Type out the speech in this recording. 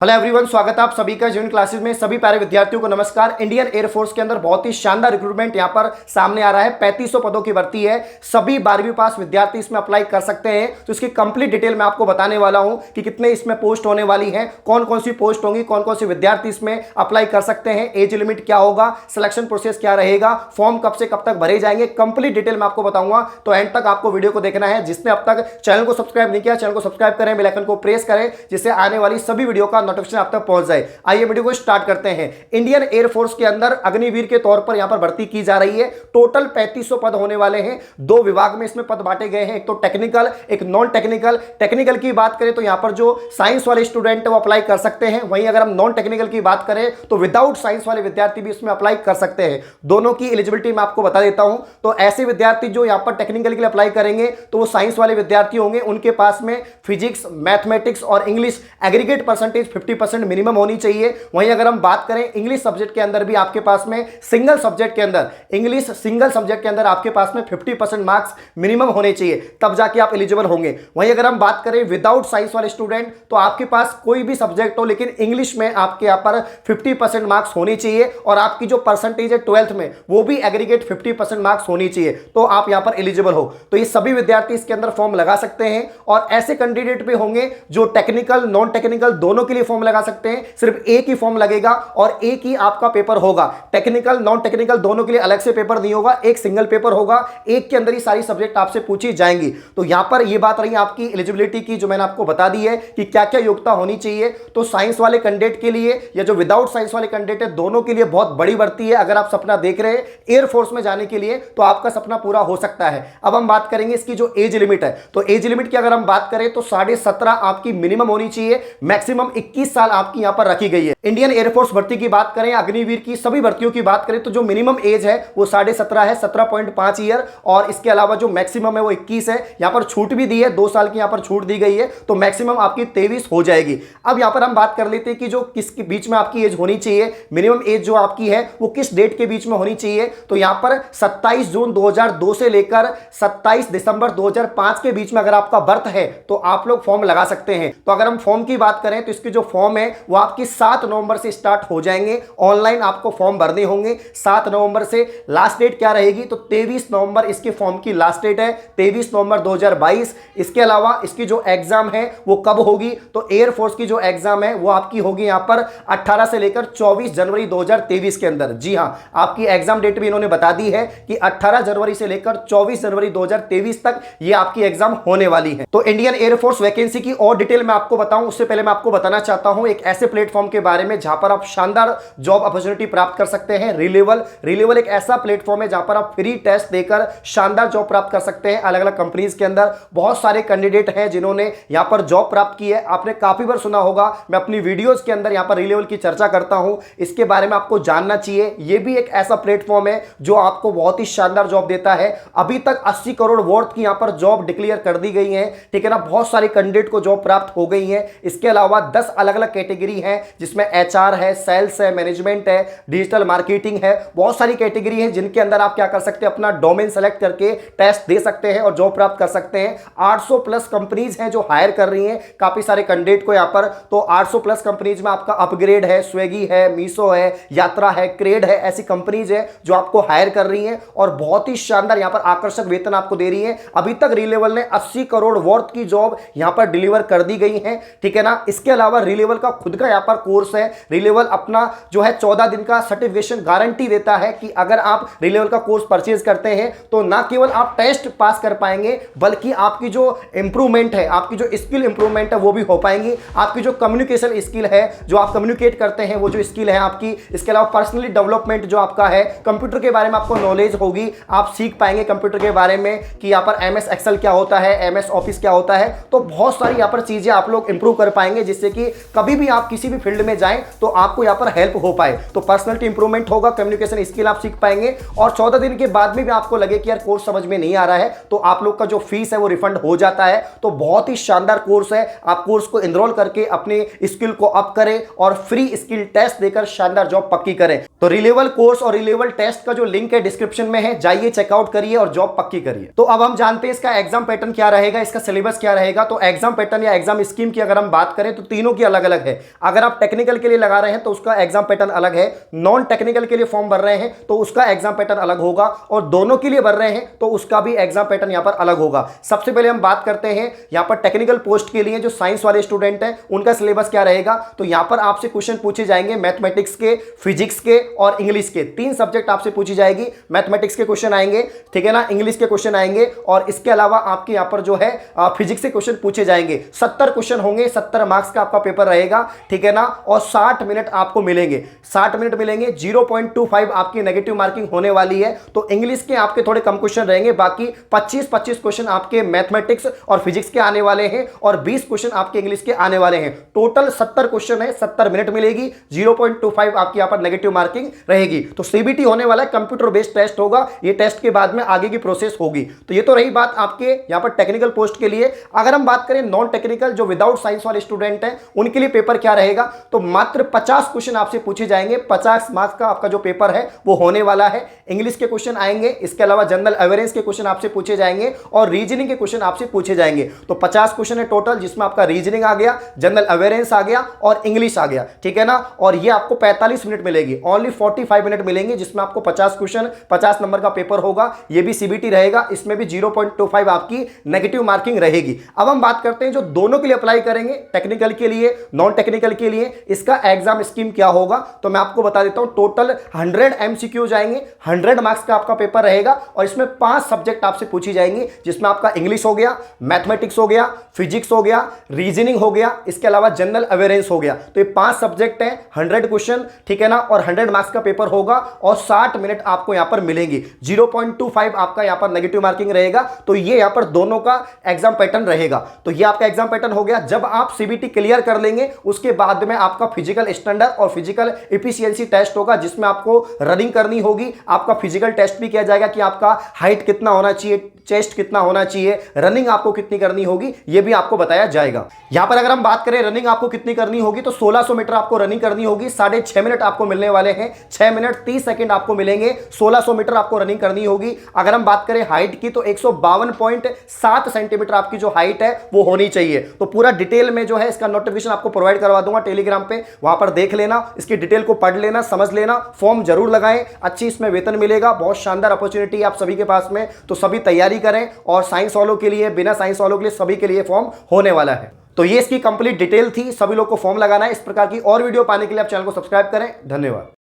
Hello everyone, स्वागत है आप सभी का जून क्लासेस में। सभी प्यारे विद्यार्थियों को नमस्कार। इंडियन एयरफोर्स के अंदर बहुत ही शानदार रिक्रूटमेंट यहां पर सामने आ रहा है। 3500 पदों की भर्ती है। सभी 12वीं पास विद्यार्थी इसमें अप्लाई कर सकते हैं। तो इसकी कंप्लीट डिटेल मैं आपको बताने वाला हूं कि कितने इसमें पोस्ट होने वाली हैं, कौन कौन सी पोस्ट होंगी, कौन कौन से विद्यार्थी इसमें अप्लाई कर सकते हैं, एज लिमिट क्या होगा, सिलेक्शन प्रोसेस क्या रहेगा, फॉर्म कब से कब तक भरे जाएंगे, कंप्लीट डिटेल मैं आपको बताऊंगा। तो एंड तक आपको वीडियो को देखना है। जिसने अब तक चैनल को सब्सक्राइब नहीं किया, चैनल को सब्सक्राइब करें, बेल आइकन को प्रेस करें, जिससे आने वाली सभी वीडियो का नोटिफिकेशन आप तक पहुंच जाए। आइए वीडियो को स्टार्ट करते हैं। इंडियन एयरफोर्स के अंदर अग्निवीर के तौर पर यहां पर भर्ती की जा रही है। टोटल 3500 पद होने वाले हैं। दो विभाग में इसमें पद बांटे गए हैं, एक तो टेक्निकल, एक नॉन टेक्निकल। टेक्निकल की बात करें तो यहां पर जो साइंस वाले स्टूडेंट वो अप्लाई कर सकते हैं। वहीं अगर हम नॉन टेक्निकल की बात करें तो विदाउट साइंस वाले विद्यार्थी भी इसमें अप्लाई कर सकते हैं। दोनों की एलिजिबिलिटी मैं आपको बता देता हूं। तो ऐसे विद्यार्थी जो यहां पर टेक्निकल के लिए अप्लाई करेंगे तो वो साइंस वाले विद्यार्थी होंगे। उनके पास में फिजिक्स, मैथमेटिक्स और इंग्लिश एग्रीगेट परसेंटेज 50% मिनिमम होनी चाहिए। वहीं अगर हम बात करें इंग्लिश सब्जेक्ट के अंदर भी आपके पास में सिंगल सब्जेक्ट के अंदर, इंग्लिश सिंगल सब्जेक्ट के अंदर आपके पास में 50% मार्क्स मिनिमम होने चाहिए, तब जाके आप एलिजिबल होंगे। वहीं अगर हम बात करें विदाउट साइंस वाले स्टूडेंट, तो आपके पास कोई भी सब्जेक्ट हो लेकिन इंग्लिश में आपके यहां पर 50% मार्क्स होनी चाहिए और आपकी जो परसेंटेज है 12th में वो भी एग्रीगेट 50% मार्क्स होनी चाहिए, तो आप यहां पर एलिजिबल हो। तो ये सभी विद्यार्थी इसके अंदर फॉर्म लगा सकते हैं। और ऐसे कैंडिडेट भी होंगे जो टेक्निकल नॉन टेक्निकल दोनों के लिए फॉर्म लगा सकते हैं। सिर्फ एक ही फॉर्म लगेगा और एक ही आपका पेपर होगा। टेक्निकल नॉन टेक्निकल दोनों के लिए अलग से पेपर नहीं होगा, एक सिंगल पेपर होगा। एक के अंदर ही सारी सब्जेक्ट आपसे पूछी जाएंगी। तो यहां पर यह बात रही आपकी एलिजिबिलिटी की, जो मैंने आपको बता दी है कि क्या क्या योग्यता होनी चाहिए। तो साइंस वाले कैंडिडेट के लिए या जो विदाउट साइंस वाले कैंडिडेट है, दोनों के लिए बहुत बड़ी भर्ती है। अगर आप सपना देख रहे हैं एयरफोर्स में जाने के लिए तो आपका सपना पूरा हो सकता है। अब हम बात करेंगे इसकी जो एज लिमिट है। तो एज लिमिट की अगर हम बात करें तो 17.5 आपकी मिनिमम होनी चाहिए, मैक्सिमम 21 साल आपकी यहां पर रखी गई है। इंडियन एयरफोर्स भर्ती की बात करें, अग्निवीर की सभी भर्तियों की बात करें तो जो मिनिमम एज है वो 17.5 है, 17.5 ईयर। और इसके अलावा जो मैक्सिमम है वो 21 है। यहां पर छूट भी दी है, 2 साल की यहां पर छूट दी गई है, तो मैक्सिमम आपकी 23 हो जाएगी। अब यहां पर हम बात कर लेते हैं कि जो किसके बीच में आपकी एज होनी चाहिए, मिनिमम एज जो आपकी है वो किस डेट के बीच में होनी चाहिए। तो यहां पर 27 जून 2002 से लेकर 27 दिसंबर 2005 के बीच में अगर आपका बर्थ है तो आप लोग फॉर्म लगा सकते हैं। तो अगर हम फॉर्म की बात करें तो इसकी जो फॉर्म है वो आपकी 7 नवंबर से स्टार्ट हो जाएंगे। ऑनलाइन आपको फॉर्म भरने होंगे 7 नवंबर से। लास्ट डेट क्या रहेगी तो 23 नवंबर इसके फॉर्म की लास्ट डेट है, 23 नवंबर 2022। इसके अलावा इसकी जो एग्जाम है वो कब होगी तो एयरफोर्स की जो एग्जाम है वो आपकी होगी यहां पर 18 से लेकर 24 जनवरी 2023 के अंदर। जी हां, आपकी एग्जाम डेट भी इन्होंने बता दी है कि 18 जनवरी से लेकर 24 जनवरी 2023 तक ये आपकी एग्जाम होने वाली है। तो इंडियन एयरफोर्स वैकेंसी की और डिटेल मैं आपको बताऊं उससे पहले मैं आपको बताना चाहता हूं एक ऐसे प्लेटफॉर्म के बारे में जहां पर आप शानदार जॉब अपॉर्चुनिटी प्राप्त कर सकते हैं। रिलेवल एक ऐसा प्लेटफॉर्म है जहां पर आप फ्री टेस्ट देकर शानदार जॉब प्राप्त कर सकते हैं। अलग अलग कंपनीज के अंदर बहुत सारे कैंडिडेट हैं जिन्होंने यहां पर जॉब प्राप्त की है। आपने काफी बार सुना होगा, मैं अपनी वीडियोस के अंदर यहां पर रिलेवल की चर्चा करता हूं। इसके बारे में आपको जानना चाहिए। यह भी एक ऐसा प्लेटफॉर्म है जो आपको बहुत ही शानदार जॉब देता है। अभी तक 80 करोड़ वर्थ की यहां पर जॉब डिक्लेयर कर दी गई है, ठीक है ना। बहुत सारे कैंडिडेट को जॉब प्राप्त हो गई है। इसके अलावा 10 अलग अलग कैटेगरी है जिसमें एचआर है, सेल्स है, मैनेजमेंट है, डिजिटल मार्केटिंग है। बहुत सारी कैटेगरी है जिनके अंदर आप क्या कर सकते हैं, अपना डोमेन सेलेक्ट करके टेस्ट दे सकते हैं और जॉब प्राप्त कर सकते हैं। 800 प्लस कंपनीज हैं जो हायर कर रही हैं काफी सारे कैंडिडेट को यहां पर। तो 800 प्लस कंपनीज में आपका अपग्रेड है, स्विगी है, मीशो है, यात्रा है, क्रेड है, ऐसी कंपनीज है जो आपको हायर कर रही हैं और बहुत ही शानदार यहां पर आकर्षक वेतन आपको दे रही है। अभी तक रिलेवल ने 80 करोड़ वर्थ की जॉब यहां पर डिलीवर कर दी गई है, ठीक है ना। इसके अलावा रिलेवल का खुद का यहां पर कोर्स है। रिलेवल अपना जो है 14 दिन का सर्टिफिकेशन गारंटी देता है कि अगर आप रिलेवल का कोर्स परचेज करते हैं तो ना केवल आप टेस्ट पास कर पाएंगे बल्कि आपकी जो इंप्रूवमेंट है, आपकी जो स्किल इंप्रूवमेंट है वो भी हो पाएंगी। आपकी जो कम्युनिकेशन स्किल है, जो आप कम्युनिकेट करते हैं वो जो स्किल है आपकी। इसके अलावा पर्सनली डेवलपमेंट जो आपका है, कंप्यूटर के बारे में आपको नॉलेज होगी, आप सीख पाएंगे कंप्यूटर के बारे में कि यहाँ पर MS एक्सेल क्या होता है, MS ऑफिस क्या होता है। तो बहुत सारी यहाँ पर चीजें आप लोग इंप्रूव कर पाएंगे जिससे कि कभी भी आप किसी भी फील्ड में जाएं तो आपको यहाँ पर हेल्प हो पाए। तो पर्सनलिटी इंप्रूवमेंट होगा, कम्युनिकेशन स्किल आप सीख पाएंगे। और 14 दिन के बाद में भी आपको लगे कि यार कोर्स समझ में नहीं आ रहा है तो आप लोग का जो फीस है वो रिफंड हो जाता है। तो बहुत ही शानदार कोर्स है। आप कोर्स को एनरोल करके अपने स्किल को अप करें और फ्री स्किल टेस्ट देकर शानदार जॉब पक्की करें। तो रिलेवल कोर्स और रिलेवल टेस्ट का जो लिंक है डिस्क्रिप्शन में है, जाइए चेकआउट करिए और जॉब पक्की करिए। तो अब हम जानते हैं इसका एग्जाम पैटर्न क्या रहेगा, इसका सिलेबस क्या रहेगा। तो एग्जाम पैटर्न या एग्जाम स्कीम की अगर हम बात करें तो तीनों की अलग अलग है। अगर आप टेक्निकल के लिए लगा रहे हैं तो उसका एग्जाम पैटर्न अलग है, नॉन टेक्निकल के लिए फॉर्म भर रहे हैं तो उसका एग्जाम पैटर्न अलग होगा, और दोनों के लिए भर रहे हैं तो उसका भी एग्जाम पैटर्न यहां पर अलग होगा। सबसे पहले हम बात करते हैं यहां पर टेक्निकल पोस्ट के लिए जो साइंस वाले स्टूडेंट हैं उनका सिलेबस क्या रहेगा। तो यहां पर आपसे क्वेश्चन पूछे जाएंगे मैथमेटिक्स के, फिजिक्स के और इंग्लिश के, 3 सब्जेक्ट आपसे पूछी जाएगी। मैथमेटिक्स के क्वेश्चन आएंगे, ठीक है ना, इंग्लिश के क्वेश्चन आएंगे, और इसके अलावा आपके यहां पर जो है फिजिक्स के क्वेश्चन पूछे जाएंगे। 70 क्वेश्चन होंगे, 70 मार्क्स का आपका पेपर रहेगा, ठीक है ना, और 60 मिनट आपको मिलेंगे, 60 मिनट मिलेंगे। 0.25 आपकी नेगेटिव मार्किंग होने वाली है। तो इंग्लिश के आपके थोड़े कम क्वेश्चन रहेंगे, बाकी 25-25 क्वेश्चन आपके मैथमेटिक्स और फिजिक्स के आने वाले हैं, और 20 क्वेश्चन आपके इंग्लिश के आने वाले हैं। टोटल 70 क्वेश्चन है, 70 मिनट मिलेगी, 0.25 आपकी यहां पर नेगेटिव मार्किंग रहेगी। तो सीबीटी होने वाला है, कंप्यूटर बेस्ड टेस्ट होगा, ये टेस्ट के बाद में आगे की प्रोसेस होगी। तो ये तो रही बात आपके यहां पर टेक्निकल पोस्ट के लिए। अगर हम बात करें नॉन टेक्निकल, जो विदाउट साइंस वाले स्टूडेंट हैं, उनके लिए पेपर क्या रहेगा, तो मात्र 50 क्वेश्चन आपसे पूछे जाएंगे। 50 मार्क्स का आपका जो पेपर है वो होने वाला है। इंग्लिश के क्वेश्चन आएंगे, इसके अलावा जनरल अवेयरनेस के क्वेश्चन आपसे पूछे जाएंगे, और रीजनिंग के क्वेश्चन आपसे पूछे जाएंगे। तो 50 क्वेश्चन है टोटल, जिसमें आपका रीजनिंग आ गया, जनरल अवेयरनेस आ गया और इंग्लिश आ गया, ठीक है ना। और ये आपको 45 मिनट मिलेगी, ओनली 45 मिनट मिलेंगे, जिसमें आपको 50 क्वेश्चन, 50 नंबर का पेपर होगा। ये भी सीबीटी रहेगा, इसमें भी 0.25 आपकी नेगेटिव मार्किंग रहेगी। अब हम बात करते हैं जो दोनों के लिए अप्लाई करेंगे, टेक्निकल के लिए, नॉन टेक्निकल के लिए, इसका एग्जाम स्कीम क्या होगा। तो मैं आपको बता देता हूं, टोटल 100 एमसीक्यू जाएंगे, 100 मार्क्स का आपका पेपर रहेगा, और इसमें 5 सब्जेक्ट आपसे पूछी जाएंगी, जिसमें आपका इंग्लिश हो गया, मैथमेटिक्स हो गया, फिजिक्स हो गया, रीजनिंग हो गया, इसके अलावा जनरल अवेयरनेस हो गया। तो ये 5 सब्जेक्ट हैं, 100 क्वेश्चन, ठीक है ना, और 100 मार्क्स का पेपर होगा, और 60 मिनट आपको यहां पर मिलेंगी। 0.25 आपका यहां पर नेगेटिव मार्किंग रहेगा। तो ये यहां पर दोनों का एग्जाम पैटर्न रहेगा। तो ये आपका एग्जाम पैटर्न हो गया। जब आप सीबीटी क्लियर कर लेंगे, उसके बाद में आपका फिजिकल स्टैंडर्ड और फिजिकल एफिशिएंसी टेस्ट होगा, जिसमें आपको रनिंग करनी होगी। आपका फिजिकल टेस्ट भी किया जाएगा कि आपका हाइट कितना होना चाहिए, चेस्ट कितना होना चाहिए, रनिंग आपको कितनी करनी होगी, यह भी आपको बताया जाएगा। यहां पर अगर हम बात करें रनिंग आपको कितनी करनी होगी, तो 1600 मीटर आपको रनिंग करनी होगी। 6.5 मिनट आपको मिलने वाले हैं, 6 मिनट 30 सेकंड आपको मिलेंगे। 1600 मीटर आपको रनिंग करनी होगी। अगर हम बात करें हाइट की, तो 152.7 सेंटीमीटर आपकी जो हाइट है वो होनी चाहिए। तो पूरा डिटेल में जो है इसका नोटिफिकेशन आपको प्रोवाइड करवा दूंगा टेलीग्राम पे, वहां पर देख लेना, इसकी डिटेल को पढ़ लेना, समझ लेना। फॉर्म जरूर लगाएं, अच्छी इसमें वेतन मिलेगा, बहुत शानदार अपॉर्चुनिटी आप सभी के पास में। तो सभी तैयारी करें, और साइंस वालों के लिए, बिना साइंस वालों के लिए, सभी के लिए फॉर्म होने वाला है। तो ये इसकी कंप्लीट डिटेल थी, सभी लोग को फॉर्म लगाना है। इस प्रकार की और वीडियो पाने के लिए आप चैनल को सब्सक्राइब करें। धन्यवाद।